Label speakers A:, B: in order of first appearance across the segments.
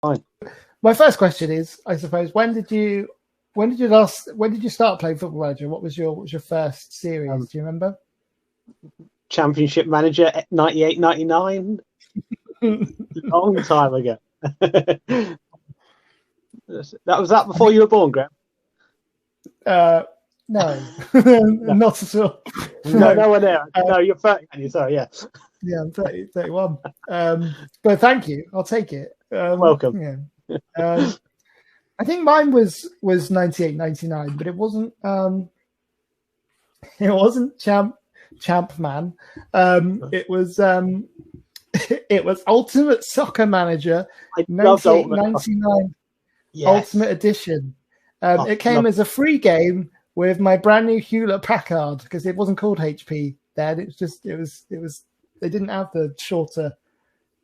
A: fine.
B: My first question is, I suppose, when did you start playing Football Manager? What was your first series? Do you remember?
A: Championship Manager 98-99. Long time ago. That was before you were born, Graham?
B: No. Not at all.
A: No one there. No, you're 30. Sorry, yeah.
B: Yeah, I'm 31. But thank you. I'll take it.
A: Welcome.
B: Yeah. I think mine was 98, 99, but it wasn't Champ Man. It was Ultimate Soccer Manager 98, 99
A: Yes.
B: Ultimate Edition. It came as a free game with my brand new Hewlett Packard, because it wasn't called HP then. It was they didn't have the shorter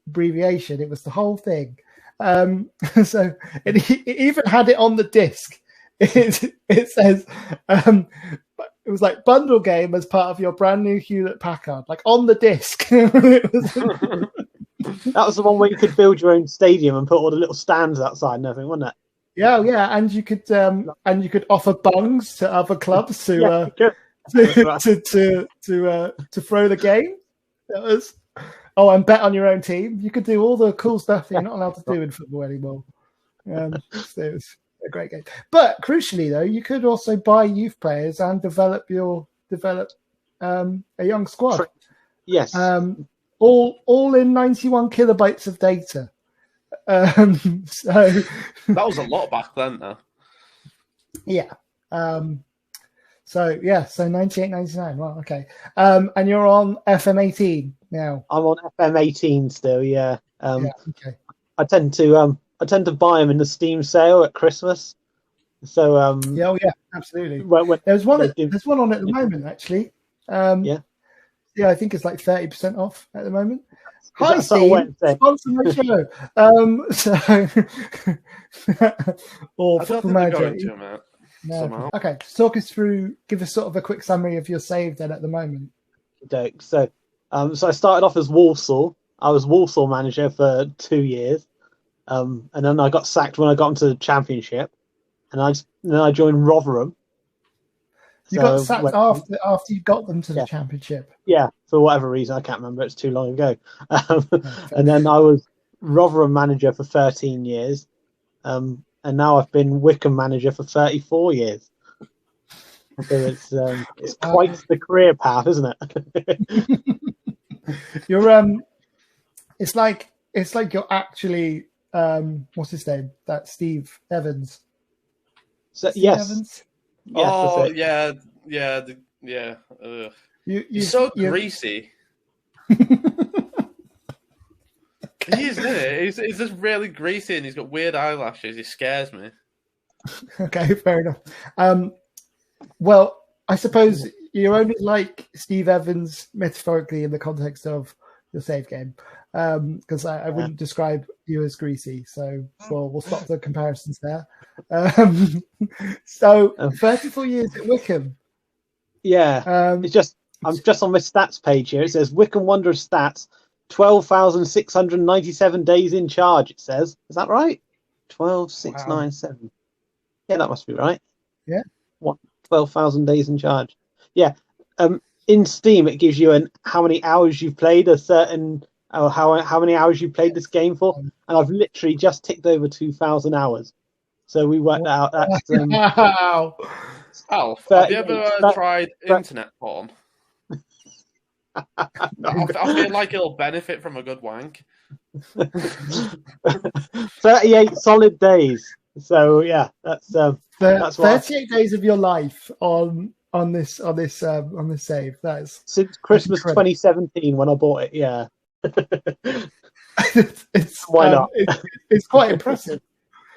B: abbreviation. It was the whole thing. So it even had it on the disc. It says it was like bundle game as part of your brand new Hewlett Packard, like on the disc.
A: That was the one where you could build your own stadium and put all the little stands outside and everything, wasn't it?
B: Yeah, and you could offer bungs to other clubs to throw the game. That was and bet on your own team. You could do all the cool stuff that you're not allowed to do in football anymore. So it was a great game. But crucially, though, you could also buy youth players and develop a young squad.
A: Yes.
B: All in 91 kilobytes of data. So
C: that was a lot back then, though.
B: Yeah. So 98, 99. Well, okay. And you're on FM18 now.
A: I'm on FM18 still. Yeah.
B: Okay.
A: I tend to buy them in the Steam sale at Christmas. So
B: absolutely.
A: When
B: there's one on at the moment, actually. I think it's like 30% off at the moment. Hi, Steve. Sponsor my show. Or Football Manager. No. Okay, talk us through. Give us sort of a quick summary of your save then at the moment.
A: So I started off as Walsall. I was Walsall manager for 2 years, and then I got sacked when I got into the Championship, and then I joined Rotherham.
B: You got sacked after you got them to the Championship.
A: Yeah, for whatever reason, I can't remember. It's too long ago. And then I was Rotherham manager for 13 years, and now I've been Wycombe manager for 34 years. So it's quite the career path, isn't it?
B: You're it's like you're actually what's his name? That Steve Evans.
A: Yes.
B: Evans?
A: Yes,
C: yeah. You're so greasy. He is, isn't it? He's just really greasy and he's got weird eyelashes. He scares me.
B: Okay, fair enough. Well, I suppose you're only like Steve Evans metaphorically in the context of your save game, because I wouldn't describe you as greasy. So we'll stop the comparisons there. So 34 years at Wycombe.
A: Yeah, I'm just on my stats page here. It says Wycombe Wanderers stats: 12,697 days in charge. It says, is that right? 12,697. Wow. Yeah, that must be right.
B: Yeah.
A: 12,000 days in charge. Yeah. In Steam, it gives you how many hours you've played how many hours you played this game for, and I've literally just ticked over 2,000 hours. So we worked out. That's
B: wow.
C: Alf, have you ever tried internet porn? I feel like it'll benefit from a good wank.
A: 38 solid days. So yeah, that's
B: 38 days of your life on this save. That is
A: since Christmas 2017 when I bought it. Yeah,
B: why not? It's quite impressive.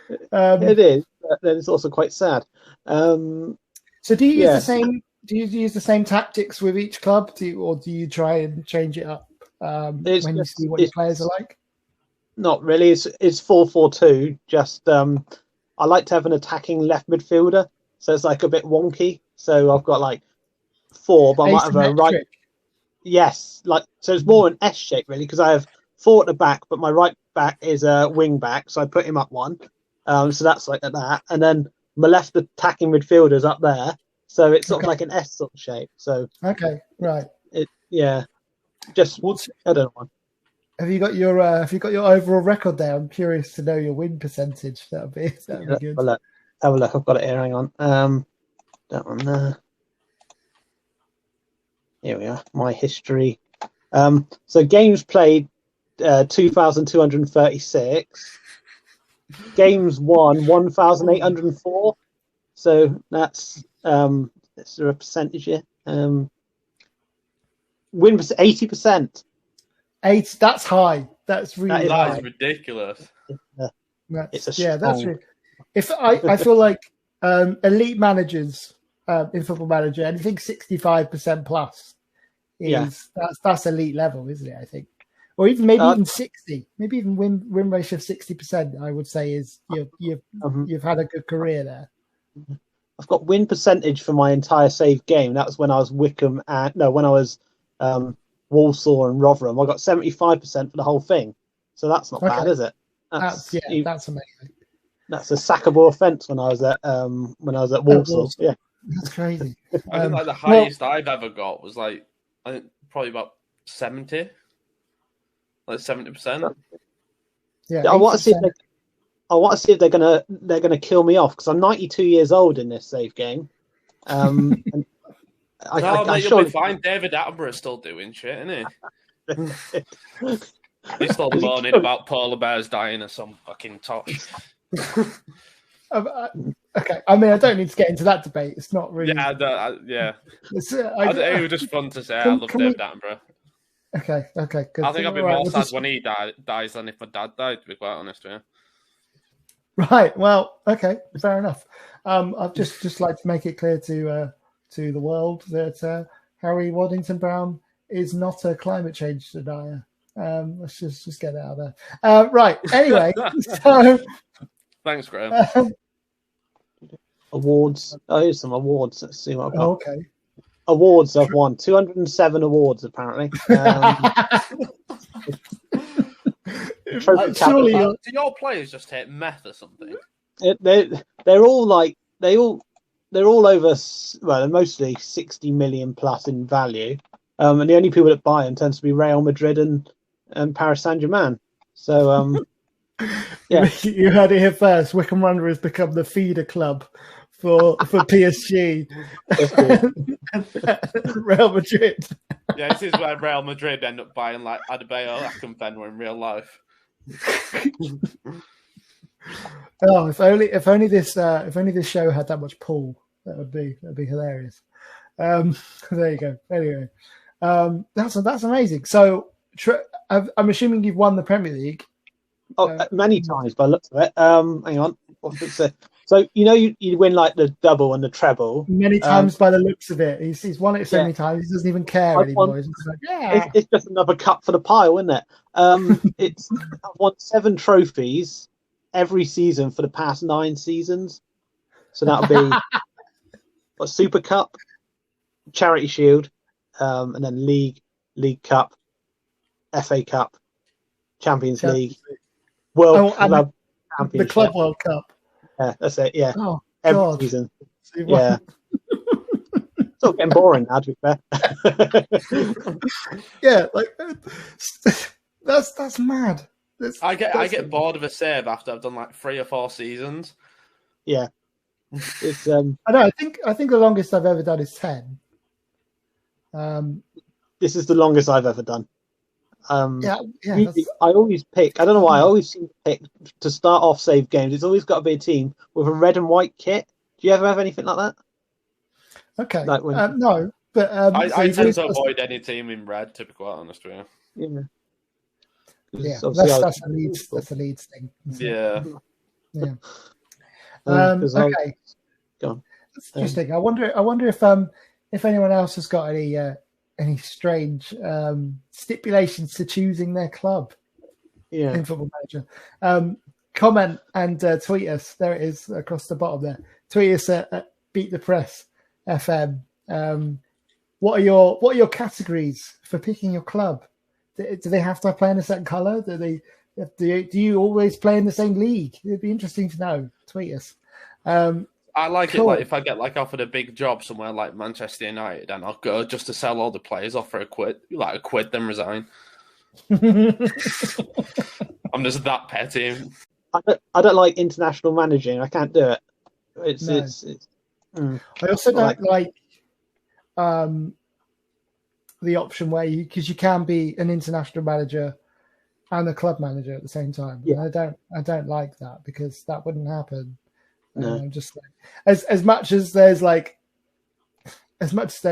A: It is, but then it's also quite sad.
B: So do you use the same? Do you use the same tactics with each club? Or do you try and change it up when you see what your players are like?
A: Not really. It's 4-4-2. Just I like to have an attacking left midfielder, so it's like a bit wonky. So I've got like 4, but I might have a right. Yes, so it's more an S shape really, because I have 4 at the back, but my right back is a wing back, so I put him up one. So that's like that, and then my left attacking midfielder's up there, so it's sort of like an S sort of shape. So
B: okay, right.
A: Just I don't know.
B: Have you got your overall record there? I'm curious to know your win percentage. That'd be good.
A: Have a look. I've got it here. Hang on. That one there. Here we are. My history. So games played, 2,236. Games won 1,804. So that's is there a percentage here? Win 80%.
B: That's high. That's really high.
C: That's ridiculous.
B: That's really. If I feel like elite managers in Football Manager, anything 65% plus that's elite level, isn't it? I think, or even maybe even 60, maybe even win ratio of 60%. I would say is you've had a good career there.
A: I've got win percentage for my entire save game. That was when I was when I was Walsall and Rotherham. I got 75% for the whole thing. So that's not bad, is it?
B: That's amazing.
A: That's a sackable offence when I was at Walsall. Yeah,
B: that's crazy.
C: I think the highest I've ever got was I think probably about 70, like 70%.
A: Yeah, I want to see if they're gonna kill me off because I'm 92 years old in this save game. And
C: you'll be fine. David Attenborough's still doing shit, isn't he? He's still moaning about polar bears dying or some fucking tosh.
B: Okay, I mean, I don't need to get into that debate. It's not really.
C: It was just fun to say. I love David Attenborough.
B: Okay, good.
C: I think I'd be more sad when he dies than if my dad died, to be quite honest with you.
B: Right. Well, okay, fair enough. I'd just like to make it clear to the world that Harry Waddington Brown is not a climate change denier. Let's just get it out there. Right. Anyway, so
C: thanks, Graham.
A: Awards. Oh, here's some awards. Let's see what I've got.
B: Okay.
A: Awards I've won. 207 awards apparently.
C: Surely do your players just hit meth or something?
A: They're all over. Well, they're mostly 60 million plus in value. And the only people that buy them tends to be Real Madrid and Paris Saint-Germain. So, yeah.
B: You heard it here first. Wycombe Wanderers has become the feeder club for PSG. Real Madrid.
C: Yeah, this is where Real Madrid end up buying like Adebayo Akinfenwa in real life.
B: Oh, if only this show had that much pull, that'd be hilarious. There you go. Anyway, that's amazing. So I'm assuming you've won the Premier League.
A: Many times by the looks of it. Hang on. So you win like the double and the treble.
B: Many times by the looks of it. He's won it so many times he doesn't even care anymore.
A: It's just another cup for the pile, isn't it? I've won 7 trophies every season for the past 9 seasons. So that'll be a Super Cup, Charity Shield, and then League Cup, FA Cup, Champions League, World Club Championship.
B: The Club World Cup.
A: Yeah, that's it. Yeah,
B: oh,
A: every
B: God.
A: season. Yeah, it's all getting boring now. To be fair.
B: Yeah, like that's mad.
C: I get bored of a save after I've done like 3 or 4 seasons.
A: Yeah, it's
B: I know. I think the longest I've ever done is 10.
A: This is the longest I've ever done.
B: I
A: always pick. I don't know why. I always seem to pick to start off save games. It's always got to be a team with a red and white kit. Do you ever have anything like that?
B: Okay.
A: Like
B: no, but
C: I tend to avoid any team in red. To be quite honest with
A: you.
B: Yeah, that's a Leeds thing.
C: Yeah.
B: Yeah. Okay.
A: Go on.
B: That's interesting. I wonder if anyone else has got any strange stipulations to choosing their club in Football Manager. Comment and tweet us. There it is across the bottom there. Tweet us at Beat the Press FM. What are your categories for picking your club? Do they have to play in a certain colour? Do they Do you always play in the same league? It'd be interesting to know. Tweet us.
C: I like it like if I get offered a big job somewhere like Manchester United, and I'll go just to sell all the players off for a quid, then resign. I'm just that petty.
A: I don't like international managing. I can't do it.
B: I also don't like the option where because you can be an international manager and a club manager at the same time. Yeah. And I don't like that because that wouldn't happen.
A: No.
B: Just like, as much as there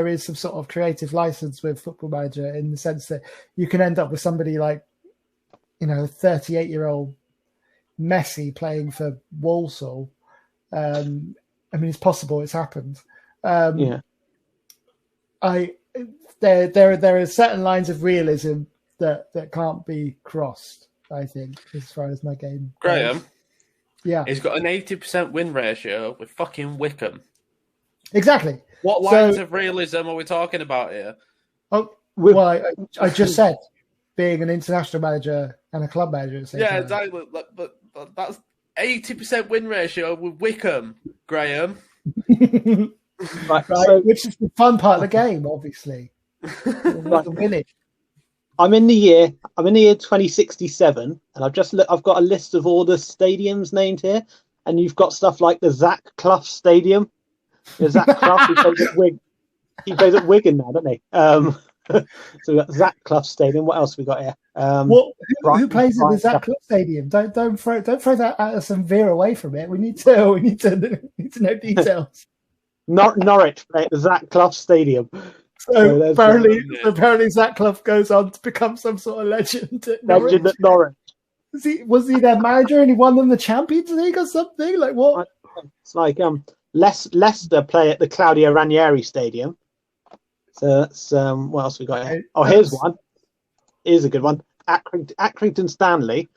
B: is some sort of creative license with Football Manager in the sense that you can end up with somebody like, 38-year-old Messi playing for Walsall. It's possible. It's happened. There are certain lines of realism that can't be crossed, I think, as far as my game goes.
C: Graham?
B: Yeah.
C: He's got an 80% win ratio with fucking Wickham.
B: Exactly.
C: What lines of realism are we talking about here?
B: Oh, well, I just said being an international manager and a club manager at the same time.
C: Exactly. But that's 80% win ratio with Wickham, Graham.
B: Right. Which is the fun part of the game, obviously. Winning.
A: I'm in the year 2067, and I've got a list of all the stadiums named here, and you've got stuff like the Zach Clough Stadium. Zach Clough, he plays at Wigan now, doesn't he? So we've got Zach Clough Stadium. What else we got here?
B: Who plays in the Zach Clough Stadium? Don't throw that at us and veer away from it. We need to know details.
A: Norwich play at the Zach Clough Stadium.
B: So apparently Zach Clough goes on to become some sort of legend at Norwich.
A: Legend at Norwich.
B: Was he their manager and he won them the Champions League or something? Like what?
A: It's like Leicester play at the Claudio Ranieri Stadium. So that's what else we got here? Oh, here's one. Here's a good one. Accrington Stanley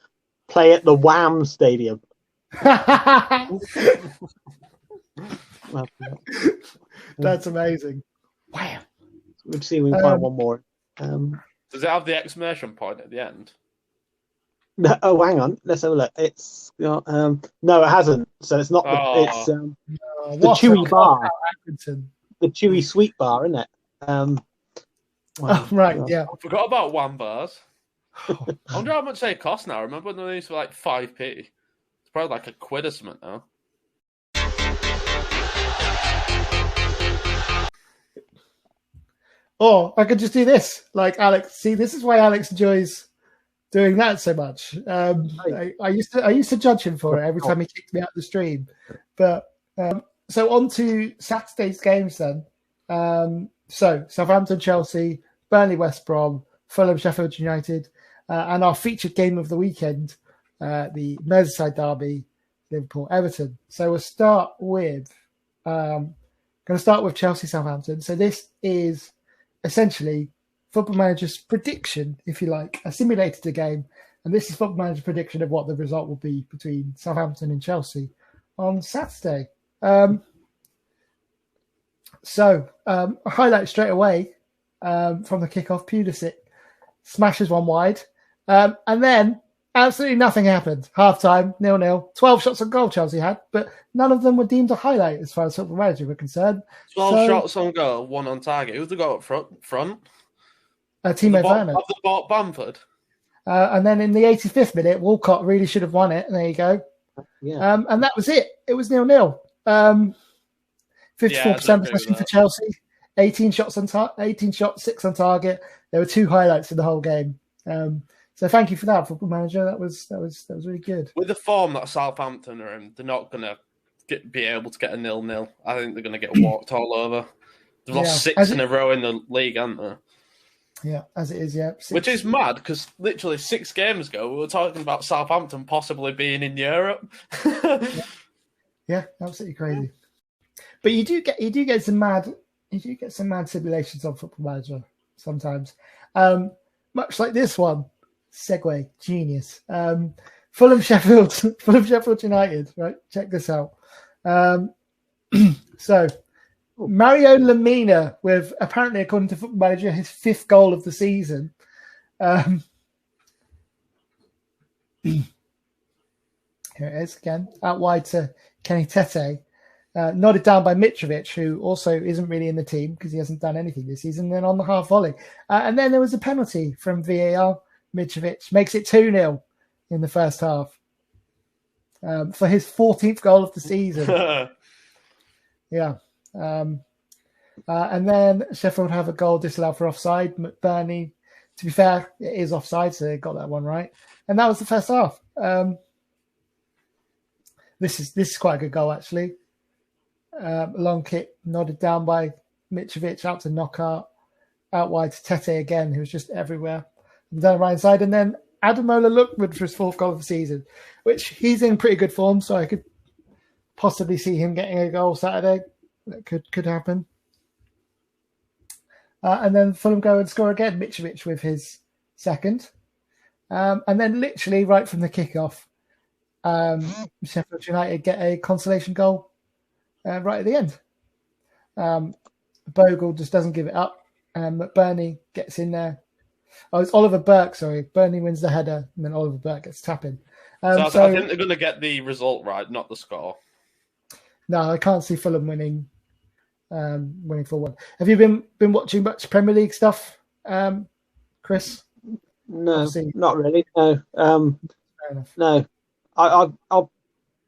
A: play at the Wham Stadium.
B: That's amazing.
A: Wow. We'll see if we can find one more.
C: Does it have the exclamation point at the end?
A: No, hang on. Let's have a look. It's got, no, it hasn't. So it's not. It's the Chewy bar. The Chewy Sweet Bar, isn't it?
B: Right. Yeah.
C: I forgot about Wham bars. I wonder how much they cost now. I remember when they used to like 5p. It's probably like a quid or something now.
B: Or I could just do this, like Alex. See, this is why Alex enjoys doing that so much. I used to judge him for it every time he kicked me out of the stream. But so on to Saturday's games then. So Southampton, Chelsea, Burnley, West Brom, Fulham, Sheffield United, and our featured game of the weekend, the Merseyside derby, Liverpool, Everton. So we'll start with Chelsea, Southampton. So this is essentially Football Manager's prediction, if you like. I simulated the game, and this is Football Manager's prediction of what the result will be between Southampton and Chelsea on Saturday. So a highlight straight away from the kickoff. Pulisic smashes one wide, and then absolutely nothing happened. Half-time, 0-0. 12 shots on goal Chelsea had, but none of them were deemed a highlight as far as Football Manager were concerned.
C: 12 shots on goal, one on target. Who's the goal up front?
B: Timo Werner.
C: Of the bought Bamford.
B: And then in the 85th minute, Walcott really should have won it. And there you go.
A: Yeah.
B: And that was it. It was 0-0. 54% possession for Chelsea. 18 shots, 6 on target. There were 2 highlights in the whole game. So thank you for that, Football Manager. That was really good.
C: With the form that Southampton are in, they're not going to be able to get a 0-0. I think they're going to get walked all over. They've lost 6 in a row in the league, haven't they?
B: Yeah, as it is, yeah. 6.
C: Which is mad, because literally 6 games ago, we were talking about Southampton possibly being in Europe.
B: Yeah, absolutely crazy. But you do get some mad simulations on Football Manager sometimes. Much like this one. Segue, genius. Fulham Sheffield United, right? Check this out. So Mario Lemina with, apparently according to Football Manager, his 5th goal of the season. Here it is again, out wide to Kenny Tete. Nodded down by Mitrovic, who also isn't really in the team because he hasn't done anything this season, then on the half volley. And then there was a penalty from VAR. Mitrovic makes it 2-0 in the first half for his 14th goal of the season. Yeah. And then Sheffield have a goal disallowed for offside. McBurney, to be fair, it is offside, so they got that one right. And that was the first half. This is quite a good goal, actually. Long kick, nodded down by Mitrovic, out to Knockaert, out wide to Tete again, who was just everywhere. Down the right side, and then Ademola Lookwood for his 4th goal of the season, which he's in pretty good form, so I could possibly see him getting a goal Saturday. That could happen. And then Fulham go and score again, Mitrovic with his 2nd. And then literally right from the kickoff, Sheffield United get a consolation goal right at the end. Bogle just doesn't give it up, and McBurney gets in there. Oh, it's Oliver Burke, sorry. Burnley wins the header, and then Oliver Burke gets tapping.
C: So I think they're going to get the result right, not the score.
B: No, I can't see Fulham winning 4-1. Have you been watching much Premier League stuff, Chris?
A: No, not really. No,
B: Fair enough.
A: no. I'll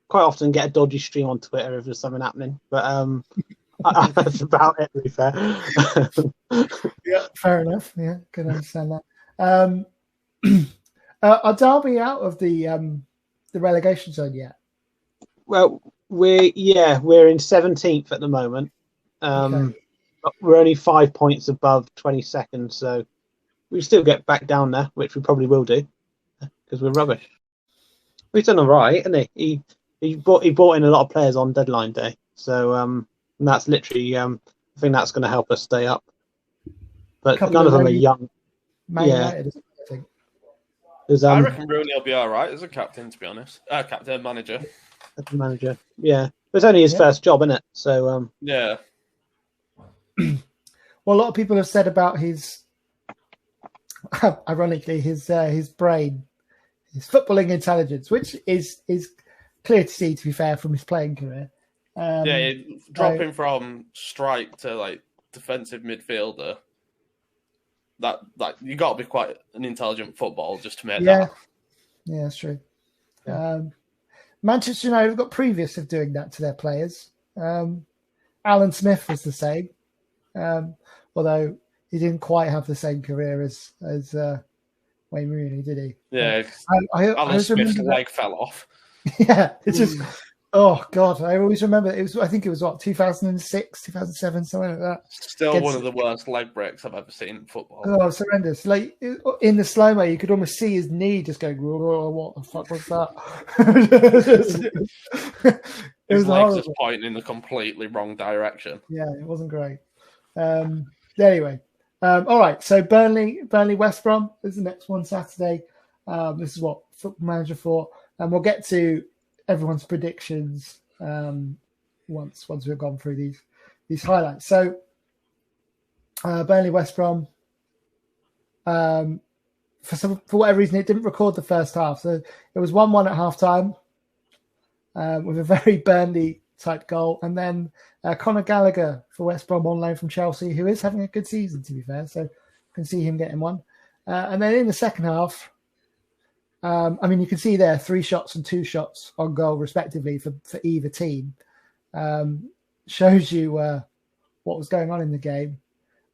A: quite often get a dodgy stream on Twitter if there's something happening, but that's about it. To be fair.
B: Yeah, fair enough. Yeah, can understand that. Are Derby out of the relegation zone yet?
A: Well, we're in 17th at the moment.
B: Okay.
A: But we're only 5 points above 22nd, so we still get back down there, which we probably will do because we're rubbish. We've done all right, hasn't he? He bought in a lot of players on deadline day, so and that's literally I think that's going to help us stay up. But none of them are young.
B: Man United, I think.
C: I reckon Rooney will be all right as a captain, to be honest. Manager.
A: Manager, yeah. But it's only his first job, isn't it? So
C: yeah.
B: Well, a lot of people have said about his, ironically, his brain, his footballing intelligence, which is clear to see, to be fair, from his playing career.
C: Dropping from strike to like defensive midfielder. That you got to be quite an intelligent footballer just to make that.
B: Yeah, that's true. Yeah. Manchester United have got previous of doing that to their players. Alan Smith was the same, although he didn't quite have the same career as Wayne Rooney, did he?
C: Yeah, Alan Smith's leg fell off.
B: Yeah, it's just oh god, I always remember I think it was 2006, 2007, something like that.
C: Still one of the worst leg breaks I've ever seen in football.
B: Oh, it's horrendous. Like in the slow-mo, you could almost see his knee just going, oh, what the fuck was that?
C: His legs just pointing in the completely wrong direction.
B: Yeah, it wasn't great. Anyway, all right. So Burnley West Brom is the next one Saturday. This is what Football Manager thought, and we'll get to everyone's predictions once we've gone through these highlights. So Burnley West Brom, for whatever reason, it didn't record the first half, so it was 1-1 at half time with a very Burnley type goal, and then Conor Gallagher for West Brom on loan from Chelsea, who is having a good season, to be fair, so I can see him getting one. And then in the second half, you can see there 3 shots and 2 shots on goal, respectively, for either team. Shows you what was going on in the game.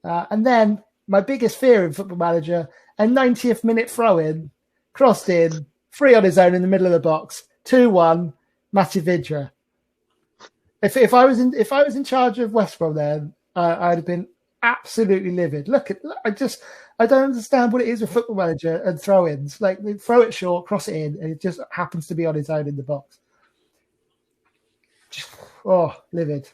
B: And then my biggest fear in Football Manager, a 90th minute throw-in, crossed in, free on his own in the middle of the box, 2-1, Matej Vydra. If I was in charge of West Brom, then I'd have been absolutely livid. I don't understand what it is with Football Manager and throw-ins. Like, they throw it short, cross it in, and it just happens to be on his own in the box. Livid.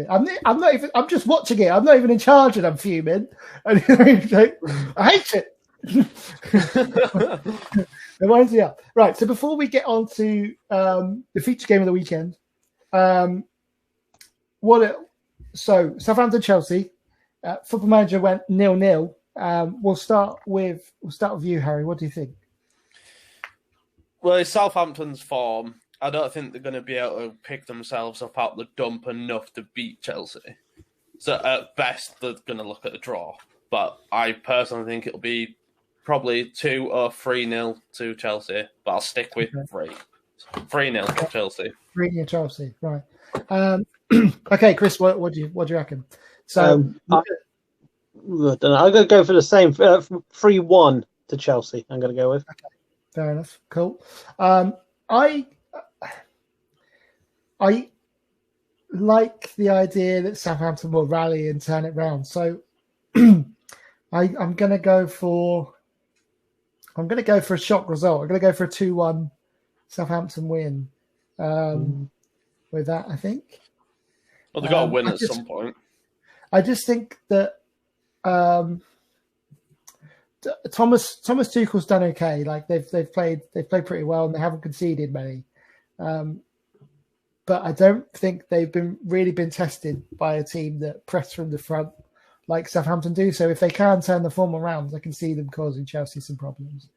B: I'm just watching it. I'm not even in charge, and I'm fuming. I hate it. It winds me up. Right. So before we get on to the feature game of the weekend, Southampton Chelsea, Football Manager went 0-0. We'll start with you, Harry. What do you think?
C: Well, it's Southampton's form. I don't think they're going to be able to pick themselves up out the dump enough to beat Chelsea. So at best, they're going to look at a draw. But I personally think it'll be probably 2 or 3-0 to Chelsea. But I'll stick with 3. 3-0 to Chelsea.
B: 3-0 Chelsea, right. Okay, Chris, what do you reckon? So
A: I don't know. I'm going to go for the same 3-1 to Chelsea. I'm going to go with.
B: Okay, fair enough. Cool. I like the idea that Southampton will rally and turn it round. So I'm going to go for a shock result. I'm going to go for a 2-1 Southampton win. With that, I think.
C: Well, they've got to win at some point.
B: I just think that Thomas Tuchel's done okay. Like they've played pretty well and they haven't conceded many. But I don't think they've really been tested by a team that press from the front like Southampton do. So if they can turn the form around, I can see them causing Chelsea some problems.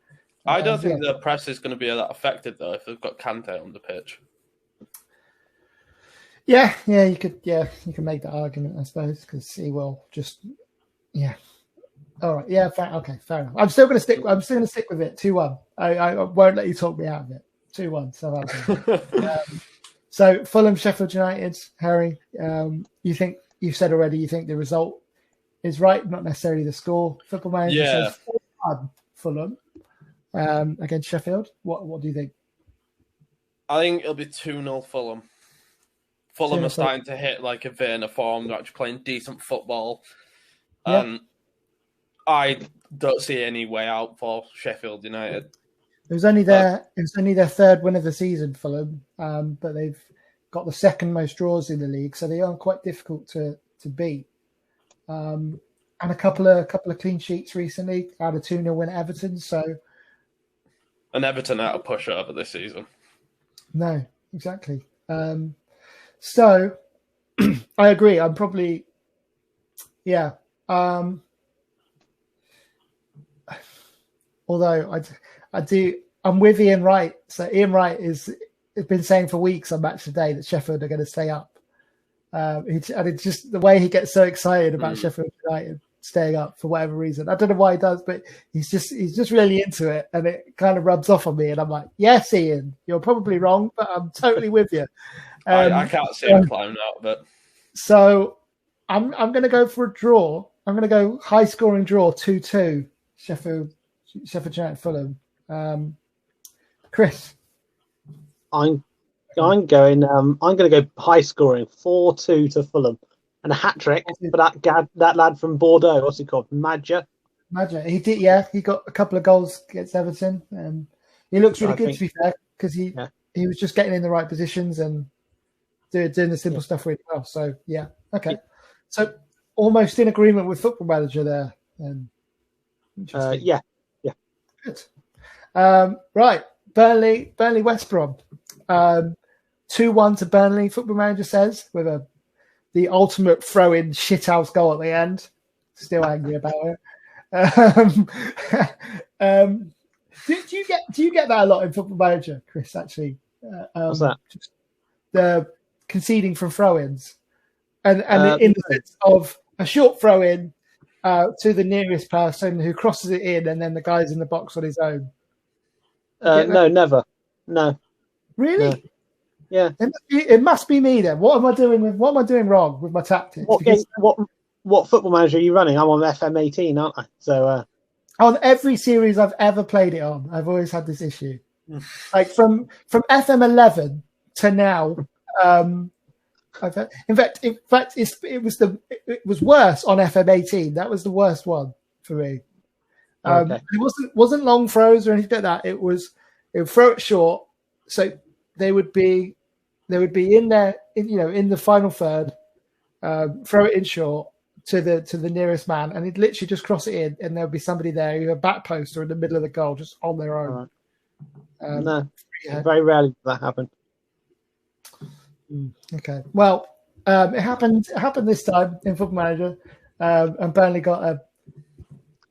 C: I don't think the press is going to be that affected though if they've got Kante on the pitch.
B: Yeah, you can make that argument, I suppose, because he will just, All right, yeah, fair enough. I'm still going to stick with it. 2-1. I won't let you talk me out of it. 2-1. So Fulham, Sheffield United, Harry. You've said already you think the result is right, not necessarily the score. Football Manager says 4-1 Fulham against Sheffield. What do you think? I
C: think it'll be 2-0 Fulham. Fulham are starting to hit like a vein of form. They're actually playing decent football. I don't see any way out for Sheffield United.
B: It was only their third win of the season, Fulham, but they've got the second most draws in the league, so they are quite difficult to beat. And a couple of clean sheets recently. Had a 2-0 win at Everton.
C: And Everton out a pushover this season.
B: No, exactly. So I agree. I'm probably, although I'm with Ian Wright. So Ian Wright has been saying for weeks on Match Today that Sheffield are going to stay up. And it's just the way he gets so excited about Sheffield United staying up for whatever reason. I don't know why he does, but he's just really into it, and it kind of rubs off on me. And I'm like, yes, Ian, you're probably wrong, but I'm totally with you.
C: I can't see him climbing out, but
B: so I'm going to go for a draw. I'm going to go high scoring draw 2-2 Sheffield United Fulham. Chris,
A: I'm going to go high scoring 4-2 to Fulham and a hat trick for that lad from Bordeaux. What's he called? Madja.
B: He did. Yeah, he got a couple of goals against Everton. He looks really good, to be fair, because he was just getting in the right positions and doing the simple stuff really well. So yeah, okay. Yeah. So almost in agreement with Football Manager there.
A: Yeah.
B: Good. Right, Burnley, West Brom. 2-1 to Burnley. Football Manager says with the ultimate throw-in shithouse goal at the end. Still angry about it. Do you get that a lot in Football Manager, Chris? Actually,
A: what's that?
B: The conceding from throw-ins, and in the sense of a short throw-in to the nearest person who crosses it in, and then the guy's in the box on his own.
A: No, never. No.
B: Really?
A: No. Yeah.
B: It must be me then. What am I doing wrong with my tactics?
A: What Football Manager are you running? I'm on FM18, aren't I? So
B: on every series I've ever played it on, I've always had this issue. Like from FM11 to now. In fact, it was worse on FM18. That was the worst one for me.
A: Okay.
B: It wasn't long throws or anything like that. It would throw it short, so they would be in there, in the final third, throw it in short to the nearest man, and he'd literally just cross it in, and there'd be somebody there, either back post or in the middle of the goal, just on their own.
A: Right. No, very rarely does that happen.
B: Okay, well, it happened this time in Football Manager, and Burnley got a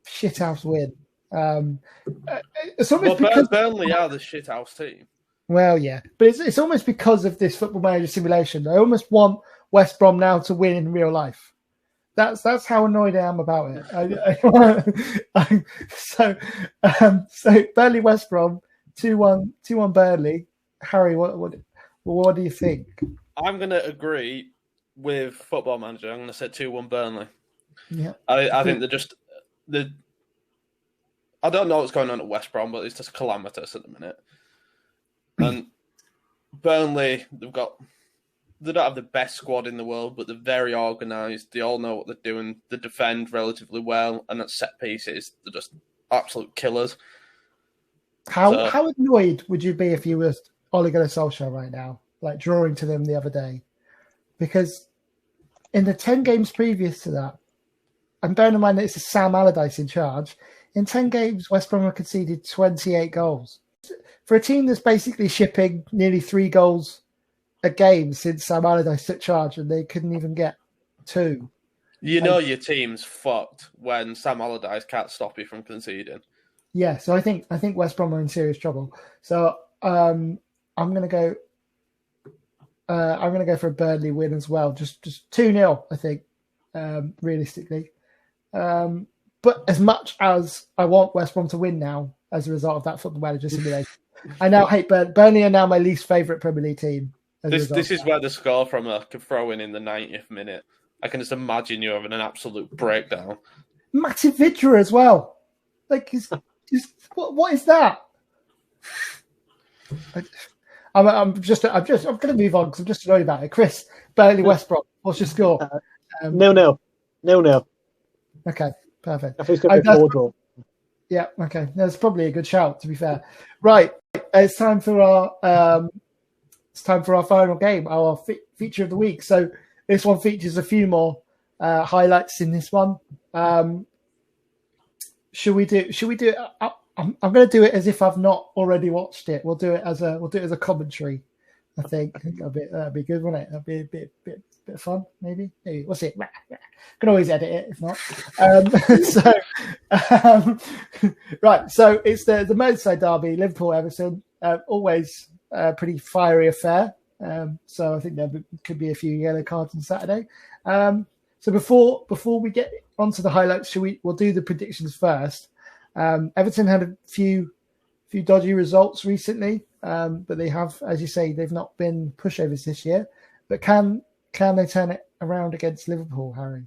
B: shithouse win. It's almost because
C: Burnley are the shithouse team.
B: Well, yeah, but it's almost because of this Football Manager simulation. I almost want West Brom now to win in real life. That's how annoyed I am about it. So Burnley West Brom 2-1 Burnley. Harry, what do you think?
C: I'm going to agree with Football Manager. I'm going to say 2-1 Burnley.
B: Yeah,
C: I think they're just I don't know what's going on at West Brom, but it's just calamitous at the minute. And Burnley, they don't have the best squad in the world, but they're very organised. They all know what they're doing. They defend relatively well, and at set pieces, they're just absolute killers.
B: How annoyed would you be if you were Ole Gunnar Solskjaer right now, like drawing to them the other day? Because in the 10 games previous to that, and bearing in mind that it's Sam Allardyce in charge, in 10 games, West Brom have conceded 28 goals. For a team that's basically shipping nearly 3 goals a game since Sam Allardyce took charge, and they couldn't even get 2.
C: You know your team's fucked when Sam Allardyce can't stop you from conceding.
B: Yeah, so I think West Brom are in serious trouble. So I'm gonna go for a Burnley win as well. Just 2-0, I think, realistically. But as much as I want West Brom to win now as a result of that Football Manager simulation, I now hate Burnley. Are now my least favourite Premier League team.
C: This is where the score from a throw in the 90th minute. I can just imagine you having an absolute breakdown.
B: Matip Vydra as well. Like, what is that? I'm going to move on because I'm just annoyed about it. Chris, Burnley West Brom. What's your score?
A: 0-0.
B: Okay, perfect.
A: I think it's going to be a draw.
B: Yeah, okay. That's probably a good shout, to be fair. Right, it's time for our final game, our feature of the week. So this one features a few more highlights in this one. Should we do it? I'm going to do it as if I've not already watched it. We'll do it as a commentary. I think that'd be good, wouldn't it? That'd be a bit of fun, maybe. We'll see. Can always edit it if not. Right. So it's the Merseyside derby, Liverpool Everton. Always a pretty fiery affair. So I think there could be a few yellow cards on Saturday. So before we get onto the highlights, we'll do the predictions first. Everton had a few dodgy results recently, but they have, as you say, they've not been pushovers this year. But can they turn it around against Liverpool, Harry?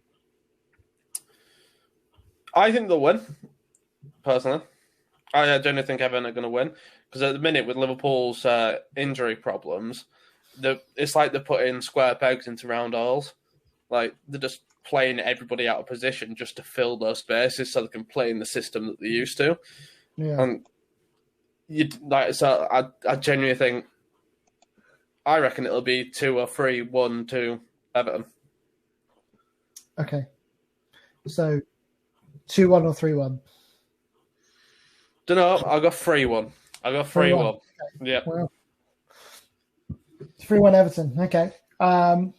C: I think they'll win, personally. I genuinely think Everton are going to win. Because at the minute, with Liverpool's injury problems, it's like they're putting square pegs into round holes. Like, they're just playing everybody out of position just to fill those spaces so they can play in the system that they used to.
B: Yeah.
C: And I genuinely think, I reckon it'll be 2 or 3-1 to Everton.
B: Okay. So 2-1 or 3-1?
C: Don't know. I'll go 3-1. I'll go 3-1. Okay. Yeah.
B: Well, 3-1 Everton. Okay. I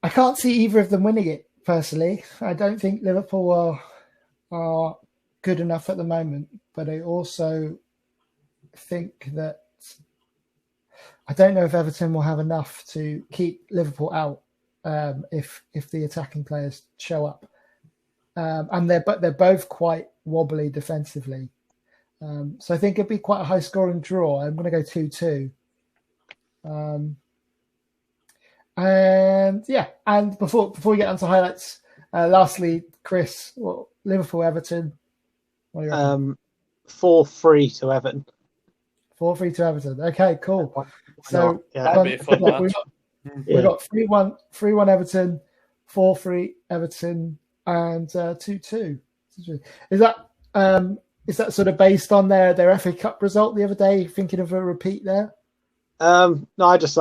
B: can't see either of them winning it, personally. I don't think Liverpool are good enough at the moment, but I also think that I don't know if Everton will have enough to keep Liverpool out if the attacking players show up. And they're both quite wobbly defensively. So I think it'd be quite a high-scoring draw. I'm going to go 2-2. And before we get onto highlights, lastly, Chris, Liverpool Everton. What do you reckon?
A: 4-3 to Everton.
B: 4-3 to Everton. Okay, cool. So
C: that'd be a fun match.
B: We've got 3-1 Everton, 4-3 Everton, and 2-2. Is that sort of based on their FA Cup result the other day? Thinking of a repeat there?
A: No, I just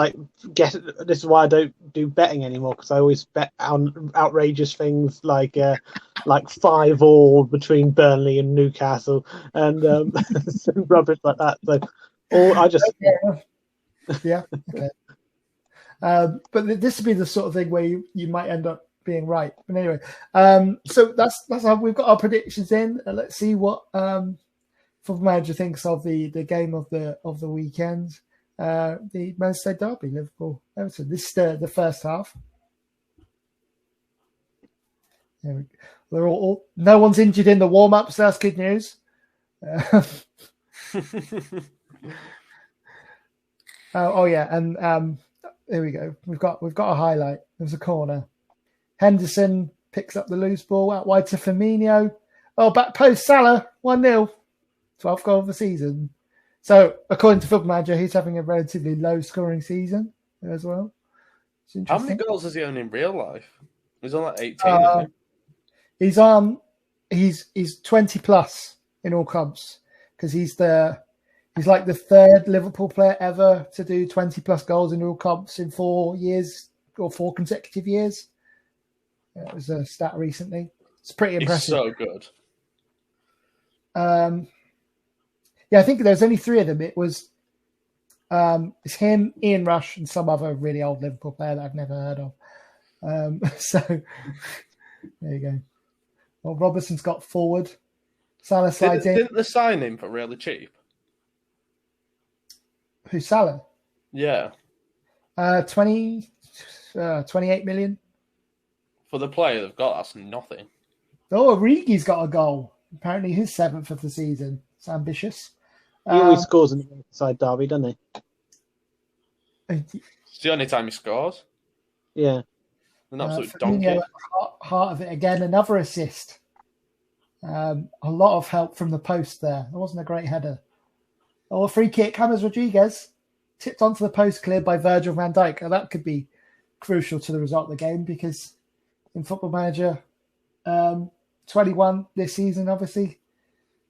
A: this is why I don't do betting anymore, because I always bet on outrageous things like 5-5 between Burnley and Newcastle and rubbish like that. So, I just
B: yeah. Okay. But this would be the sort of thing where you might end up being right. But anyway, so that's how we've got our predictions in. Let's see what Football Manager thinks of the game of the weekend. The Merseyside derby, Liverpool Everton. This is the first half. We're all no one's injured in the warm ups. That's good news. Oh yeah, and here we go. We've got a highlight. There's a corner. Henderson picks up the loose ball out wide to Firmino. Oh, back post Salah 1-0, 12th goal of the season. So according to Football Manager, he's having a relatively low scoring season as well.
C: How many goals has he owned in real life? He's on like 18.
B: He's 20 plus in all comps because he's like the third Liverpool player ever to do 20 plus goals in all comps in 4 years or 4 consecutive years. It was a stat recently. It's pretty impressive.
C: He's so good.
B: Yeah, I think there's only 3 of them. It was it's him, Ian Rush, and some other really old Liverpool player that I've never heard of. So there you go. Well, Robertson's got forward. Salah slides in.
C: Didn't they sign him for really cheap?
B: Who's Salah?
C: Yeah.
B: 28 million.
C: For the player they've got, that's nothing.
B: Oh, Origi's got a goal. Apparently his 7th of the season. It's ambitious.
A: He always scores in the Merseyside derby, doesn't he?
C: It's the only time he scores.
A: Yeah.
C: An absolute donkey.
B: At the heart of it again, another assist. A lot of help from the post there. It wasn't a great header. Oh, a free kick. James Rodriguez tipped onto the post, cleared by Virgil van Dijk. Now, that could be crucial to the result of the game because in Football Manager 21 this season, obviously,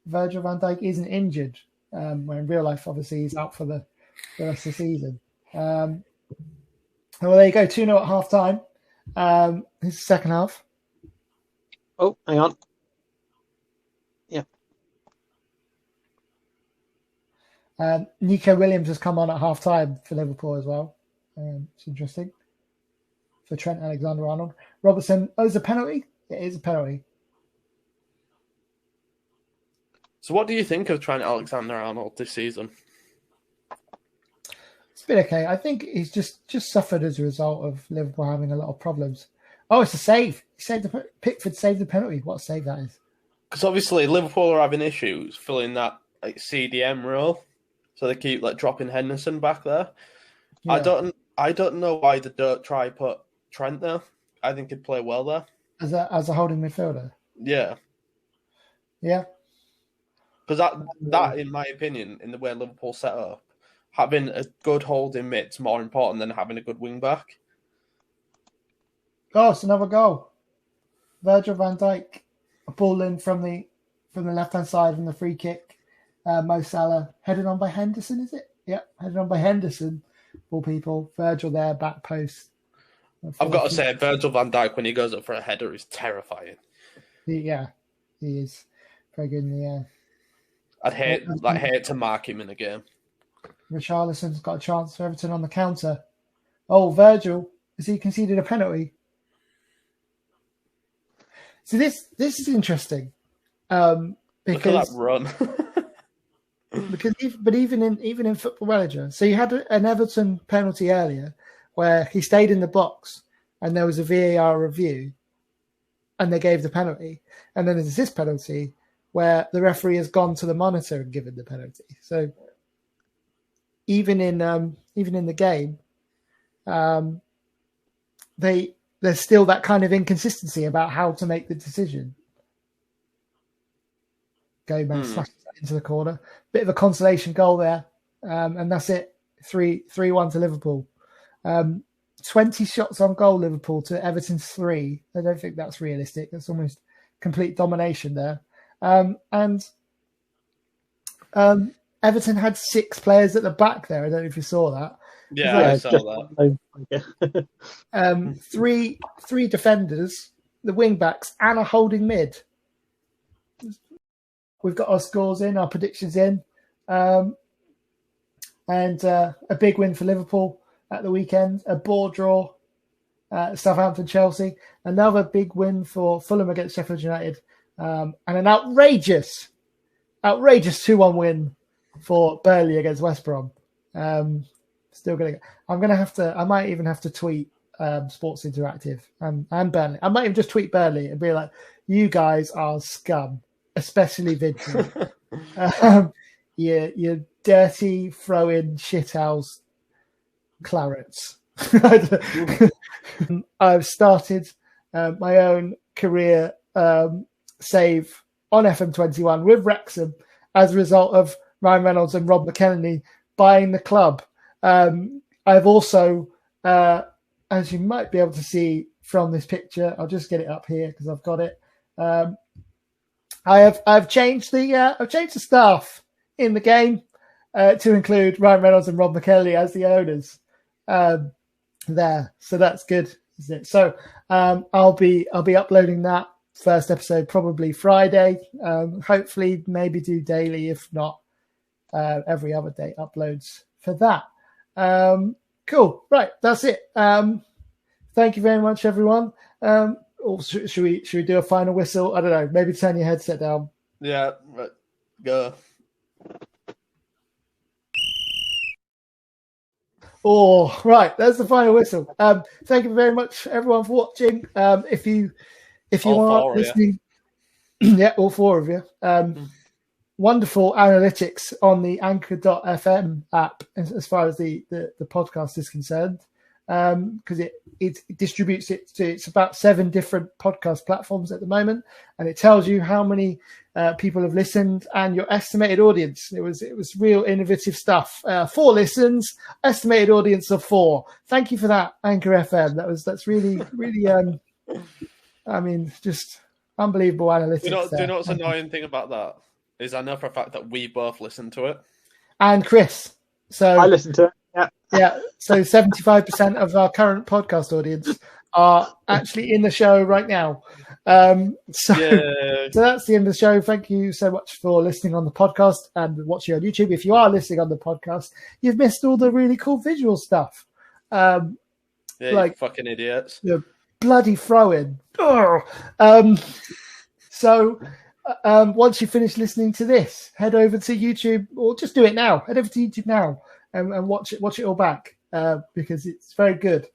B: Virgil van Dijk isn't injured. Where in real life, obviously, he's out for the rest of the season. Well, there you go. 2-0 at half time. This is the second half.
A: Oh, hang on. Yeah.
B: Nico Williams has come on at half time for Liverpool as well. It's interesting. For Trent Alexander-Arnold. Robertson, it's a penalty? It is a penalty.
C: So what do you think of Trent Alexander-Arnold this season?
B: It's been okay. I think he's just suffered as a result of Liverpool having a lot of problems. Oh, it's a save. Pickford saved the penalty. What a save that is.
C: Because obviously Liverpool are having issues filling that CDM role. So they keep dropping Henderson back there. Yeah. I don't know why they don't try put Trent there. I think he'd play well there.
B: As a holding midfielder?
C: Yeah.
B: Yeah.
C: Because that, in my opinion, in the way Liverpool set up, having a good holding mid's more important than having a good wing back.
B: Oh, it's another goal. Virgil van Dijk, a ball in from the left-hand side from the free kick. Mo Salah, headed on by Henderson, is it? Yeah, headed on by Henderson. Ball people. Virgil there, back post.
C: I've got to say, Virgil van Dijk, when he goes up for a header, is terrifying.
B: Yeah, he is very good in the air.
C: I'd hate to mark him in a game.
B: Richarlison's got a chance for Everton on the counter. Oh, Virgil, has he conceded a penalty? So this is interesting. Because
C: look at that run.
B: even in Football Manager, so you had an Everton penalty earlier where he stayed in the box and there was a VAR review and they gave the penalty, and then there's this penalty where the referee has gone to the monitor and given the penalty. So even in the game, there's still that kind of inconsistency about how to make the decision. Gomez slashes that into the corner. Bit of a consolation goal there. And that's it. 3-1 to Liverpool. 20 shots on goal, Liverpool, to Everton's 3. I don't think that's realistic. That's almost complete domination there. And Everton had 6 players at the back there. I don't know if you saw that.
C: Yeah, I saw that.
B: 3 defenders, the wing backs, and a holding mid. We've got our scores in, our predictions in, and a big win for Liverpool at the weekend. A ball draw Southampton, Chelsea. Another big win for Fulham against Sheffield United. And an outrageous 2-1 win for Burnley against West Brom. Still going to. I might even have to tweet Sports Interactive and Burnley. I might even just tweet Burnley and be like, "You guys are scum, especially Vincent. You dirty throw-in shithouse clarets." I've started my own career save on FM21 with Wrexham as a result of Ryan Reynolds and Rob McKelney buying the club. I've also, as you might be able to see from this picture, I'll just get it up here because I've got it. I've changed the staff in the game to include Ryan Reynolds and Rob McKelney as the owners there. So that's good, isn't it? So I'll be uploading that first episode probably Friday. Hopefully, maybe do daily, if not every other day uploads for that. Cool. Right, that's it. Thank you very much, everyone. Or should we do a final whistle? I don't know. Maybe turn your headset down.
C: Yeah, right. Go.
B: Oh, right. That's the final whistle. Thank you very much, everyone, for watching. If you are listening, yeah, all four of you. Wonderful analytics on the Anchor.fm app as far as the podcast is concerned, because it distributes it to, it's about 7 different podcast platforms at the moment, and it tells you how many people have listened and your estimated audience. It was real innovative stuff. 4 listens, estimated audience of 4. Thank you for that, Anchor FM. That's really I mean, just unbelievable analytics.
C: Do you know what's annoying thing about that? Is I know for a fact that we both listen to it.
B: And Chris. So
A: I listen to it. Yeah.
B: Yeah. So 75% of our current podcast audience are actually in the show right now. So that's the end of the show. Thank you so much for listening on the podcast and watching on YouTube. If you are listening on the podcast, you've missed all the really cool visual stuff.
C: Yeah, like, you fucking idiots.
B: The bloody throw-in. So once you finish listening to this, head over to YouTube, or just do it now. Head over to YouTube now and watch it all back because it's very good.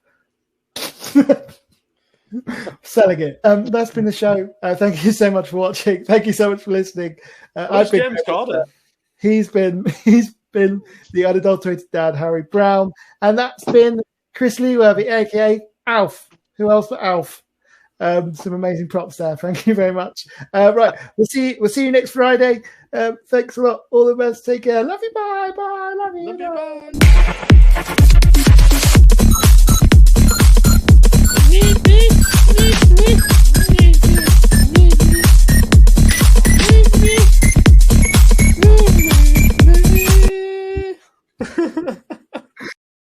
B: Selling it. That's been the show. Thank you so much for watching. Thank you so much for listening. I've been
C: James Carter.
B: He's been the unadulterated dad, Harry Brown, and that's been Chris Leeworthy, aka Alf. Who else but Alf? Some amazing props there. Thank you very much. Right, we'll see you next Friday. Thanks a lot. All the best. Take care. Love you. Bye. Bye. Love you.
C: Bye.